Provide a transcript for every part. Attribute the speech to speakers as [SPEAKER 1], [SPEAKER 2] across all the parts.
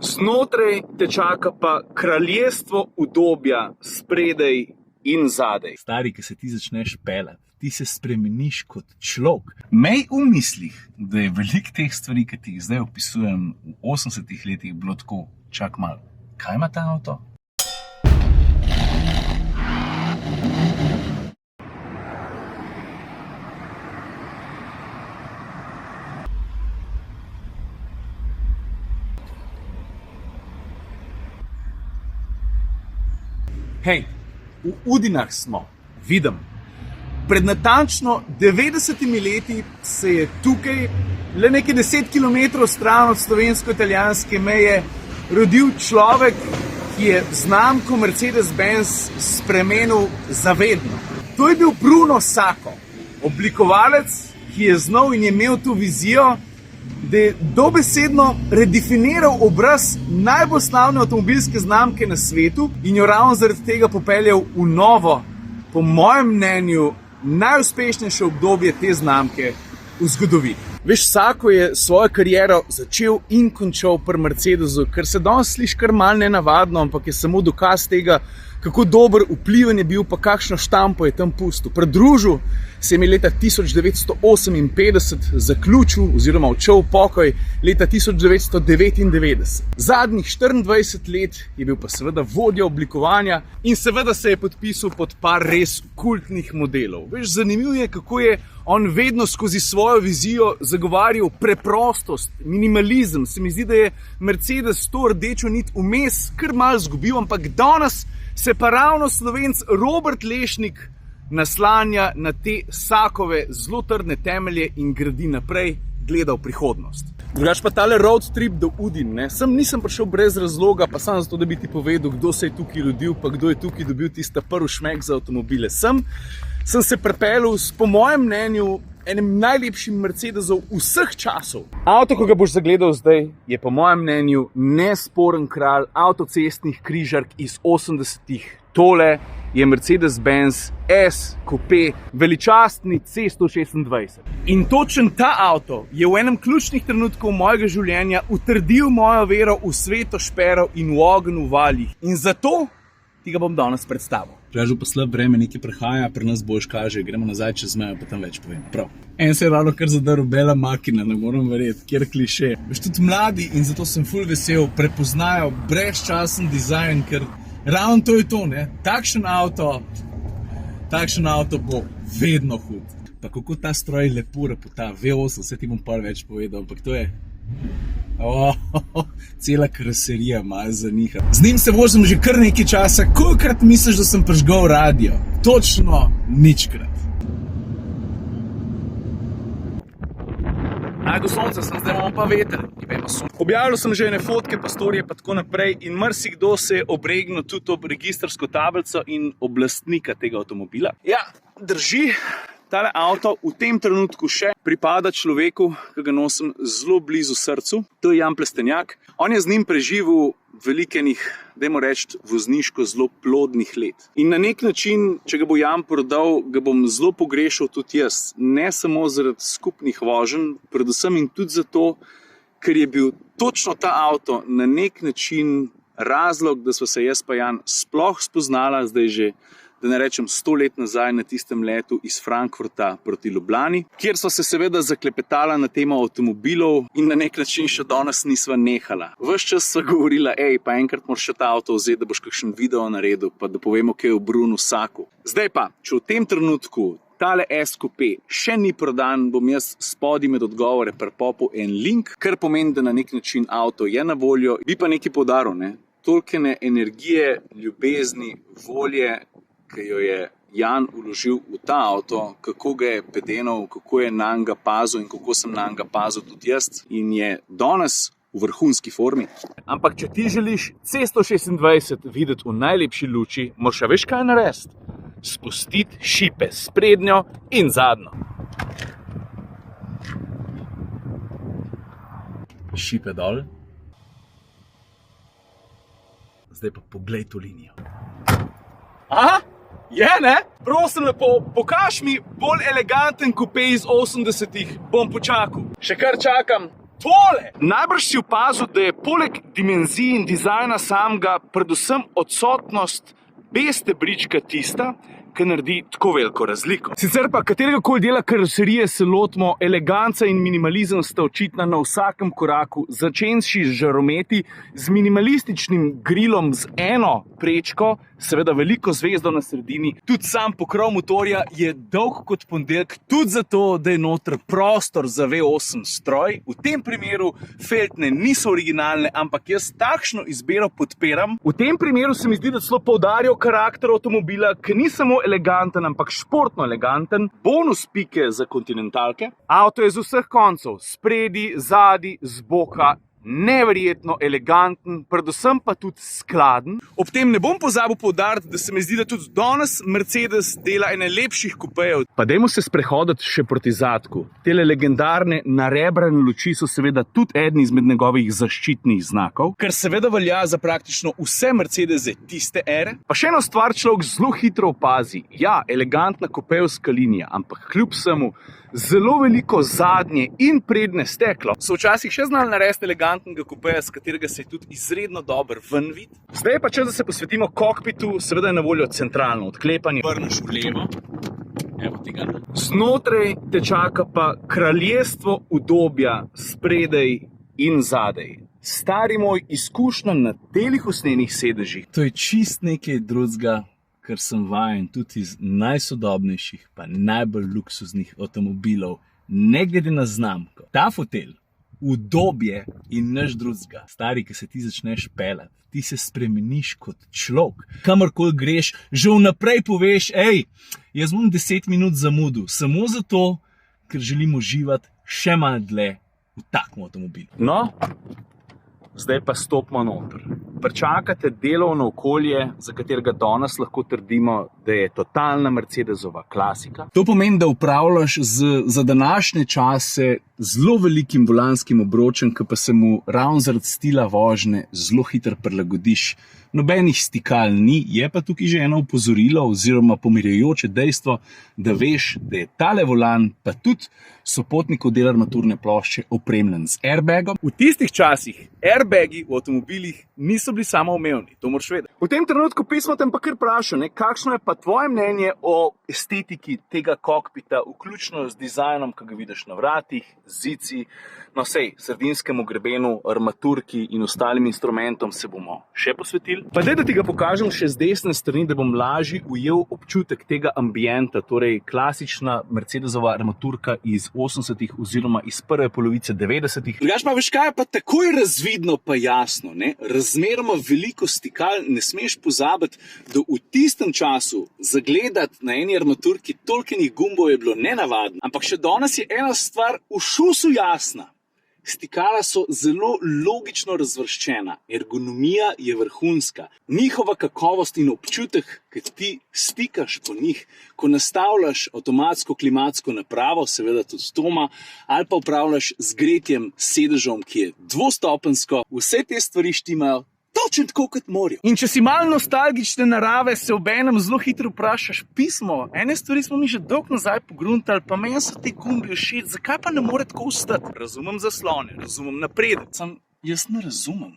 [SPEAKER 1] Znotraj te čaka pa kraljestvo udobja spredaj in zadaj. Stari, ki se ti začneš pelati, ti se spremeniš kot človek. Mej v mislih, da je veliko teh stvari, ki ti jih zdaj opisujem, v 80-ih letih bilo tako, čak malo, kaj ima ta avto? Hej, v Udinah smo, vidim. Pred natančno 90 leti se je tukaj, le nekaj 10 km stran od slovensko-italijanske meje, rodil človek, ki je znamko Mercedes-Benz spremenil zavedno. To je bil Bruno Sacco, oblikovalec, ki je znal in je imel to vizijo, da je dobesedno redefiniral obraz najbolj slavne avtomobilske znamke na svetu in jo ravno zaradi tega popeljal v novo, po mojem mnenju, najuspešnejše obdobje te znamke v zgodovini. Veš, Sacco je svojo kariero začel in končal pri Mercedesu, kar se danes sliši kar malo nenavadno, ampak je samo dokaz tega, kako dober vpliven je bil, pa kakšno štampo je tam pustil. Pridružil se je leta 1958 zaključil oziroma odšel v pokoj leta 1999. Zadnjih 24 let je bil pa seveda vodja oblikovanja in seveda se je podpisal pod par res kultnih modelov. Veš, zanimivo je, kako je on vedno skozi svojo vizijo zagovarjal preprostost, minimalizem. Se mi zdi, da je Mercedes to rdečo nit vmes kar malo zgubil, ampak danes se pa ravno Slovenc Robert Lešnik naslanja na te Saccove zelo trdne temelje in gradi naprej, gleda v prihodnost. Drugač pa tale road trip do Udin, ne? Sem nisem prišel brez razloga, pa samo zato, da bi ti povedal, kdo se je tukaj rodil, pa kdo je tukaj dobil tista prvi šmek za avtomobile. Sem se pripeljal s, po mojem mnenju, enim najlepšim Mercedesov vseh časov. Avto, ko ga boš zagledal zdaj, je po mojem mnenju nesporen kralj avtocestnih križark iz 80-ih. Tole je Mercedes-Benz S-Coupe, veličastni C126. In točen ta avto je v enem ključnih trenutkov mojega življenja utrdil mojo vero v sveto špero in v ogenj v valjih. In zato ti ga bom danes predstavil. Žal pa slab vreme nekaj prehaja, pri nas boš kaže, gremo nazaj čez mejo, pa tam več povem. Prav. En se je ravno kar zadrl bela makina, ne moram verjeti, kjer kliše. Veš, tudi mladi, in zato sem ful vesel, prepoznajo brezčasen dizajn, ker ravno to je to, ne? Takšen avto bo vedno hud. Pa kako ta stroj lepo repota, V8, vse ti bom par več povedal, ampak to je... cela karoserija malo zaniha. Z njim se vozim že kar nekaj časa. Kolikrat misliš, da sem prižgal radio? Točno ničkrat. Najdu sonce sem, zdaj imamo pa veter. Objavljal sem že ene fotke, pastorje pa tako naprej in marsikdo se je obregnil tudi ob registrsko tablico in oblastnika tega avtomobila. Ja, drži. Tale avto v tem trenutku še pripada človeku, ki ga nosim zelo blizu srcu. To je Jan Plestenjak. On je z njim preživel velikenih, dajmo reči, vozniško zelo plodnih let. In na nek način, če ga bo Jan prodal, ga bom zelo pogrešal tudi jaz. Ne samo zaradi skupnih voženj, predvsem in tudi zato, ker je bil točno ta avto na nek način razlog, da sva se jaz pa Jan sploh spoznala, zdaj že da ne rečem 100 let nazaj na tistem letu iz Frankfurta proti Ljubljani, kjer so se seveda zaklepetala na temo avtomobilov in na nek način še danes nisva nehala. Ves čas sva govorila, pa enkrat moraš še ta avto vzeti, da boš kakšen video naredil, pa da povemo, kaj je v Brunu Saccu. Zdaj pa, če v tem trenutku tale S-Coupe še ni prodan, bom jaz spodaj med odgovore prepopil en link, kar pomeni, da na nek način avto je na voljo. Bi pa nekaj poudaril, ne? Tolkene energije, ljubezni, volje, ki jo je Jan vložil v ta avto, kako ga je pedenal, kako je nanj ga pazil in kako sem nanj ga pazil tudi jaz in je danes v vrhunski formi. Ampak če ti želiš C126 videti v najlepši luči, moraš veš kaj narediti? Spustiti šipe s prednjo in zadnjo. Šipe dol. Zdaj pa poglej to linijo. Aha! Je, ne? Prosim lepo, pokaž mi bolj eleganten coupe iz 80-ih, bom počakal. Še kar čakam, tole! Najbrž si opazil, da je poleg dimenzij in dizajna samega predvsem odsotnost B-stebrička tista, ki naredi tako veliko razliko. Sicer pa katerega koli dela karoserije se lotimo, eleganca in minimalizem sta očitna na vsakem koraku, začenši z žarometi, z minimalističnim grilom z eno prečko, seveda veliko zvezdo na sredini. Tudi sam pokrov motorja je dolg kot ponedeljek, tudi zato, da je noter prostor za V8 stroj. V tem primeru feltne niso originalne, ampak jaz takšno izbiro podpiram. V tem primeru se mi zdi, da celo poudarjajo karakter avtomobila, ki ni samo eleganten, ampak športno eleganten. Bonus pike za kontinentalke. Avto je z vseh koncev, spredi, zadi, z boka, neverjetno eleganten, predvsem pa tudi skladen. Ob tem ne bom pozabil poudariti, da se mi zdi, da tudi danes Mercedes dela ene lepših kupejev. Pa dajmo se sprehoditi še proti zadku. Tele legendarne narebrane luči so seveda tudi eden izmed njegovih zaščitnih znakov, kar seveda velja za praktično vse Mercedese tiste ere. Pa še eno stvar človek zelo hitro opazi. Ja, elegantna kupejevska linija, ampak kljub vsemu zelo veliko zadnje in prednje steklo so včasih še znali narediti elegantnega kupeja, s katerega se je tudi izredno dober ven vid. Zdaj je pa čas, da se posvetimo kokpitu, seveda je na voljo centralno odklepanje. Vrneš v levo, evo tega. Znotraj te čaka pa kraljestvo udobja spredaj in zadaj. Stari moj, izkušnja na telih usnjenih sedežih.
[SPEAKER 2] To je čist nekaj drugega, kar sem vajen tudi iz najsodobnejših pa najbolj luksuznih avtomobilov, ne glede na znamko. Ta fotelj, udobje in nič drugega. Stari, ki se ti začneš peljati, ti se spremeniš kot človek. Kamorkoli greš, že vnaprej poveš, jaz bom 10 minut zamudil, samo zato, ker želim uživati še malo dlje v takem avtomobilu.
[SPEAKER 1] No, zdaj pa stopimo noter. Pričakate delovno okolje, za katerega danes lahko trdimo, da je totalna Mercedesova klasika.
[SPEAKER 2] To pomeni, da upravljaš za današnje čase zelo velikim volanskim obročem, ki pa se mu ravno zaradi stila vožnje zelo hitro prilagodiš. Nobenih stikal ni, je pa tukaj že eno opozorilo oziroma pomirjajoče dejstvo, da veš, da je tale volan pa tudi sopotnikov del armaturne plošče opremljen z airbagom.
[SPEAKER 1] V tistih časih airbagi v avtomobilih niso bili samoumevni, to moraš vedeti. V tem trenutku pismo tem pa kar vprašal, kakšno je pa tvoje mnenje o estetiki tega kokpita, vključno z dizajnom, ki ga vidiš na vratih, zici, no sej, sredinskemu grebenu, armaturki in ostalim instrumentom se bomo še posvetili. Pa daj, da ti ga pokažem še z desne strani, da bom lažje ujel občutek tega ambienta, torej klasična Mercedesova armaturka iz 80-ih oziroma iz prve polovice 90-ih.
[SPEAKER 2] Drugač pa veš kaj, pa takoj razvidno pa jasno, ne? Razmeroma veliko stikal, ne smeš pozabiti, da v tistem času zagledati na eni armaturki tolkenih gumbov je bilo nenavadno, ampak še danes je ena stvar v šusu jasna. Stikala so zelo logično razvrščena, ergonomija je vrhunska. Njihova kakovost in občutek, ki ti stikaš po njih, ko nastavljaš avtomatsko klimatsko napravo, seveda tudi doma, ali pa upravljaš z gretjem sedežom, ki je dvostopenjsko, vse te stvari štimajo točno tako kot morajo.
[SPEAKER 1] In če si malo nostalgične narave, se obenem zelo hitro vprašaš, pismo, ene stvari smo mi že dolgo nazaj pogruntali, pa meni so te gumbi všeč, zakaj pa ne more tako ostati? Razumem zaslone, razumem napredek, sam jaz ne razumem.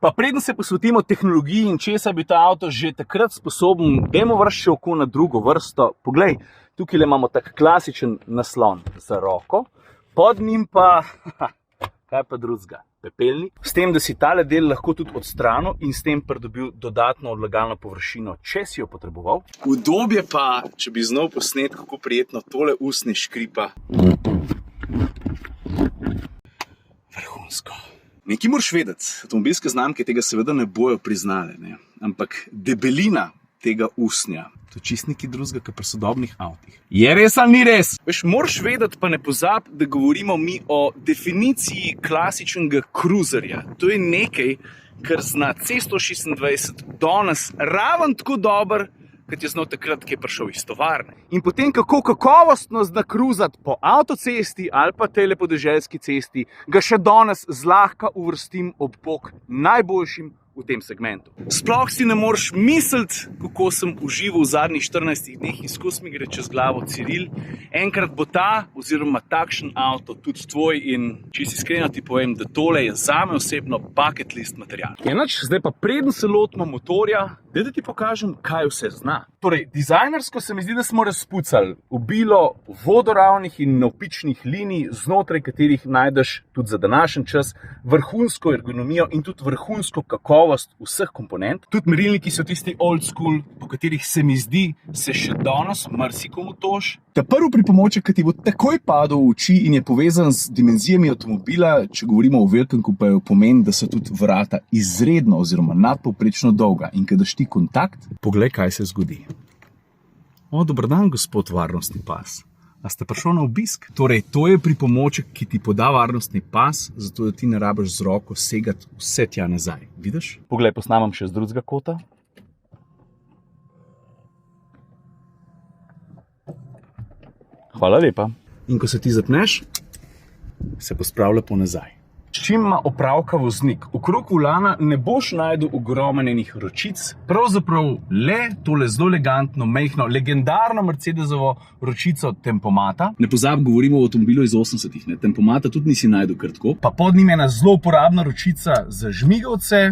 [SPEAKER 1] Pa preden se posvetimo tehnologiji in česa bi ta avto že takrat sposoben, dajmo vršiti oko na drugo vrsto. Poglej, tukaj imamo tak klasičen naslon za roko, pod njim pa, kaj pa drugega? Pepelnik, s tem, da si tale del lahko tudi odstranil in s tem pridobil dodatno odlagalno površino, če si jo potreboval.
[SPEAKER 2] Udobje pa, če bi znal posnet, kako prijetno tole usnje škripa. Vrhunsko. Nekaj moraš vedeti, avtomobilske znamke tega seveda ne bojo priznale, ne? Ampak debelina tega usnja, to je čist nekaj drugega, kot pri sodobnih avtih.
[SPEAKER 1] Je res ali ni res? Veš, moraš vedeti, pa ne pozabi, da govorimo mi o definiciji klasičnega kruzerja. To je nekaj, kar zna C126 danes raven tako dober, kot je znal takrat, ki je prišel iz tovarne. In potem, kako kakovostno zna kruzati po avtocesti ali pa telepodeželski cesti, ga še danes zlahka uvrstim ob bok najboljšim v tem segmentu. Sploh si ne moreš misliti, kako sem užival v zadnjih 14 dneh in skozi mi gre čez glavo Ciril. Enkrat bo ta oziroma takšen avto tudi tvoj in čisto iskreno ti povem, da tole je zame osebno bucket list material. Enač, zdaj pa preden se lotimo motorja, da ti pokažem, kaj vse zna. Torej, dizajnersko se mi zdi, da smo razpucali obilo vodoravnih in navpičnih linij, znotraj katerih najdeš tudi za današnji čas vrhunsko ergonomijo in tudi vrhunsko kakovost vseh komponent. Tudi merilniki so tisti old school, po katerih se mi zdi, se še danes marsikomu tož. Ta prvi pripomoček, ki ti bo takoj padel v oči in je povezan z dimenzijami avtomobila, če govorimo o velikem kupeju, pomeni, da so tudi vrata izredno oziroma nadpovprečno dolga in ko daš ti kontakt, poglej, kaj se zgodi. Dober dan, gospod varnostni pas. A ste prišel na obisk? Torej, to je pripomoček, ki ti poda varnostni pas, zato da ti ne rabiš z roko segati vse tja nazaj. Vidiš? Poglej, posnamem še z drugega kota. Hvala lepa. In ko se ti zapneš, se pospravlja po nazaj. S čim ima opravka voznik? Okrog volana ne boš najdel ogromenih ročic, pravzaprav le tole zelo elegantno, majhno, legendarno Mercedesovo ročico tempomata. Ne pozabi, govorimo o avtomobilu iz 80-ih, ne? Tempomata tudi nisi najdel kar tako. Pa pod njim je ena zelo uporabna ročica za žmigavce,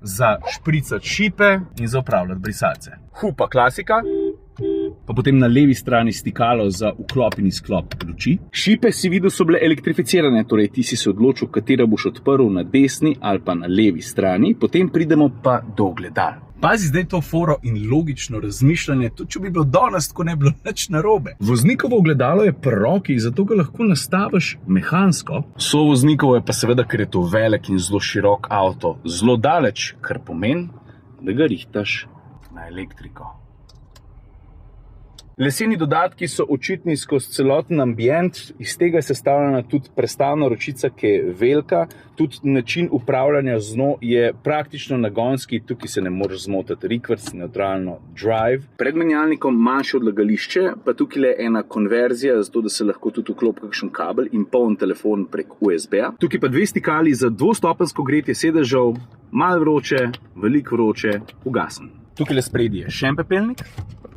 [SPEAKER 1] za špricati šipe in za upravljati brisalce. Hupa klasika. Pa potem na levi strani stikalo za vklop in izklop luči. Šipe si videl so bile elektrificirane, torej ti si se odločil, katera boš odprl na desni ali pa na levi strani, potem pridemo pa do ogledal. Pazi zdaj to foro in logično razmišljanje, tudi če bi bilo danes, tako ne bi bilo nič narobe. Voznikovo ogledalo je pri roki, zato ga lahko nastaviš mehansko. Sovoznikovo je pa seveda, ker je to velik in zelo širok avto, zelo daleč, kar pomeni, da ga rihtaš na elektriko. Leseni dodatki so očitni skozi celoten ambient, iz tega je sestavljena tudi prestavna ročica, ki je velika, tudi način upravljanja z njo je praktično nagonski, tukaj se ne moreš zmotiti, reverse, neutralno, drive. Pred menjalnikom manjše odlagališče, pa tukaj je ena konverzija, zato da se lahko tudi vklopi kakšen kabel in poln telefon prek USB-a. Tukaj pa dve stikali za dvostopenjsko gretje sedežev, malo vroče, veliko vroče, ugasen. Tukaj le spredi je še en pepelnik.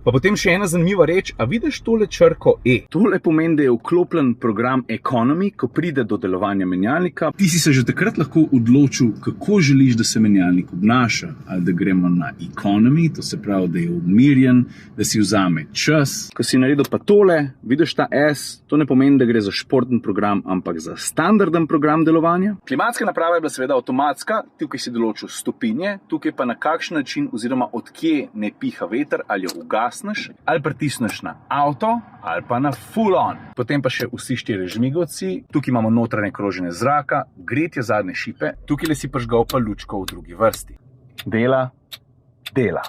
[SPEAKER 1] Pa potem še ena zanimiva reč, a vidiš tole črko E? Tole pomeni, da je vklopljen program Economy, ko pride do delovanja menjalnika. Ti si se že takrat lahko odločil, kako želiš, da se menjalnik obnaša. Ali da gremo na Economy, to se pravi, da je umirjen, da si vzame čas. Ko si naredil pa tole, vidiš ta S, to ne pomeni, da gre za športen program, ampak za standarden program delovanja. Klimatska naprava je bila seveda avtomatska, tukaj si določil stopinje, tukaj pa na kakšen način oziroma odkje ne piha veter ali jo ugasneš, ali pritisneš na avto, ali pa na full on. Potem pa še vsi 4 žmigavci, tukaj imamo notranje kroženje zraka, gretje zadnje šipe, tukaj si prižgal pa lučko v drugi vrsti. Dela.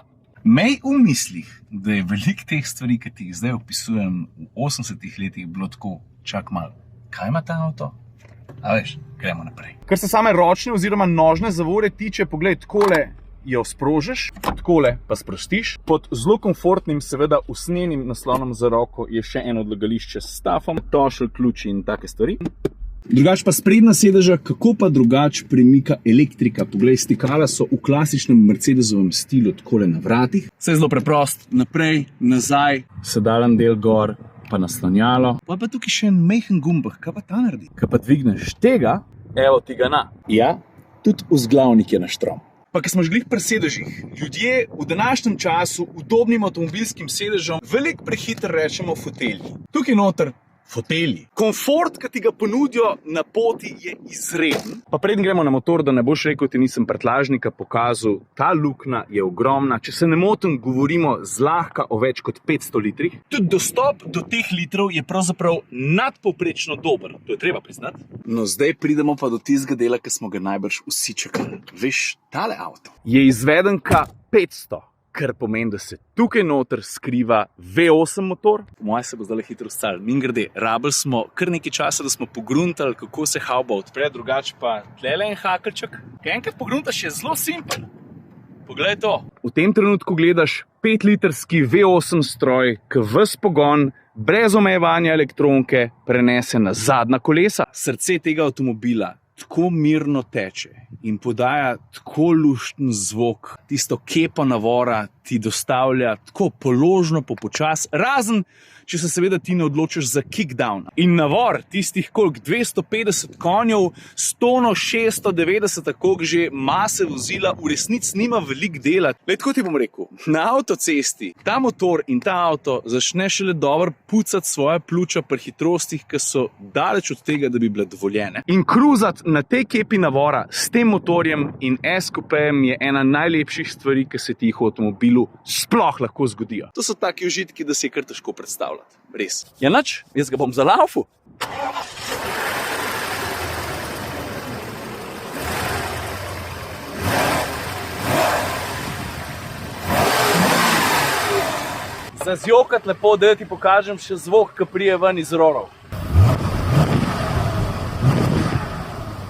[SPEAKER 1] Mej v mislih, da je veliko teh stvari, ki ti jih zdaj opisujem v 80-ih letih, bilo tako, čak malo, kaj ima ta avto? A veš, gremo naprej. Kar se same ročne oziroma nožne zavore tiče, poglej, takole jo sprožiš, takole pa sprostiš. Pod zelo komfortnim, seveda usnjenim naslonom za roko je še eno odlagališče s stafom, tošelj, ključi in take stvari. Drugač pa sprednja sedeža, kako pa drugač premika elektrika. Poglej, stikala so v klasičnem Mercedesovem stilu takole na vratih. Vse je zelo preprost, naprej, nazaj, sedalen del gor, pa naslonjalo. Pa tukaj še en majhen gumbah, kaj pa ta naredi? Kaj pa dvigneš tega, evo ti ga na. Ja, tudi vzglavnik je na štrom. Pa ko smo že glih pri sedežih, ljudje v današnjem času udobnim avtomobilskim sedežem veliko prehitro rečemo fotelji. Tukaj noter fotelji. Komfort, ki ti ga ponudijo na poti, je izreden. Pa preden gremo na motor, da ne boš rekel, ti nisem prtljažnika pokazal, ta luknja je ogromna. Če se ne motim, govorimo zlahka o več kot 500 litrih. Tudi dostop do teh litrov je pravzaprav nadpovprečno dober. To je treba priznati. No, zdaj pridemo pa do tistega dela, ki smo ga najbrž vsi čakali. Veš, tale avto je izvedenka 500. Kar pomeni, da se tukaj noter skriva V8 motor. Moje se bo zdaj hitro stal. Mingrede, rabili smo kar nekaj časa, da smo pogruntali, kako se havba odpre, drugače pa tlele en hakelček. Kaj enkrat pogruntaš, je zelo simpel. Poglej to. V tem trenutku gledaš 5-litrski V8 stroj, ki ves pogon, brez omejevanja elektronke, prenese na zadnja kolesa. Srce tega avtomobila,
[SPEAKER 2] tako mirno teče in podaja tako lušten zvok, tisto kepo navora ti dostavlja tako položno, počasi, razen če se seveda ti ne odločiš za kickdown. In navor tistih 250 konjev, 100-690, koliko že mase vozila, v resnici nima veliko dela. Tako ti bom rekel, na avtocesti ta motor in ta avto začne šele dobro pucati svoje pljuča pri hitrostih, ki so daleč od tega, da bi bile dovoljene. In kruzati na tej kepi navora s tem motorjem in S-kupejem je ena najlepših stvari, ki se ti jih v avtomobilu sploh lahko zgodijo. To so taki užitki, da se je kar težko predstavljati. Res. Ja, nič, jaz ga bom zalaufal. Za zjokat lepo, da ti pokažem še zvok, ki prije ven iz rorov.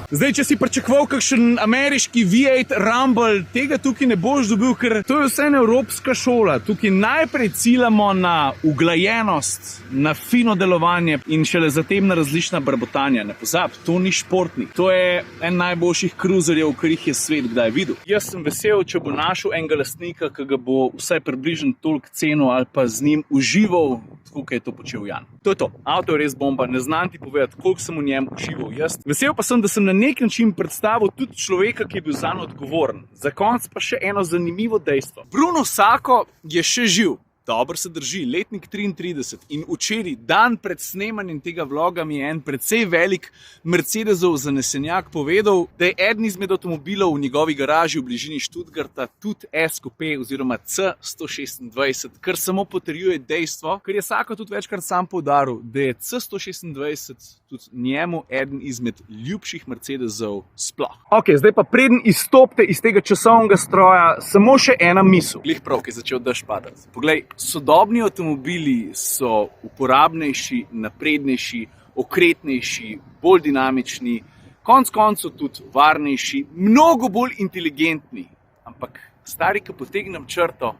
[SPEAKER 2] Zdaj, če si pričakoval kakšen ameriški V8 Rumble, tega tukaj ne boš dobil, ker to je vse evropska šola. Tukaj najprej ciljamo na uglajenost, na fino delovanje in šele zatem na različna brbotanja. Ne pozab, to ni športnik. To je en najboljših kruzerjev, kar jih je svet kdaj videl. Jaz sem vesel, če bo našel enega lastnika, ki ga bo vsaj približno toliko cenil ali pa z njim užival, tako kot je to počel Jan. To je to. Avto je res bomba, ne znam ti povedati, koliko sem v njem užival jaz. Vesel pa sem, da sem na nek način predstavil tudi človeka, ki je bil zanj odgovoren. Za konec pa še eno zanimivo dejstvo. Bruno Sacco je še živ. Dobro se drži, letnik 33 in včeraj, dan pred snemanjem tega vloga, mi je en precej velik Mercedesov zanesenjak povedal, da je eden izmed avtomobilov v njegovi garaži v bližini Stuttgarta tudi S-kupe oziroma C126, kar samo potrjuje dejstvo, ker je Sacco tudi večkrat sam poudaril, da je C126 tudi njemu eden izmed ljubših Mercedesov sploh. Ok, zdaj pa preden izstopite iz tega časovnega stroja, samo še ena misel. Glih prav, ki je začel dež padati. Poglej, sodobni avtomobili so uporabnejši, naprednejši, okretnejši, bolj dinamični, konec koncev tudi varnejši, mnogo bolj inteligentni. Ampak, stari, ko potegnem črto,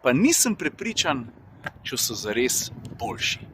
[SPEAKER 2] pa nisem prepričan, če so zares boljši.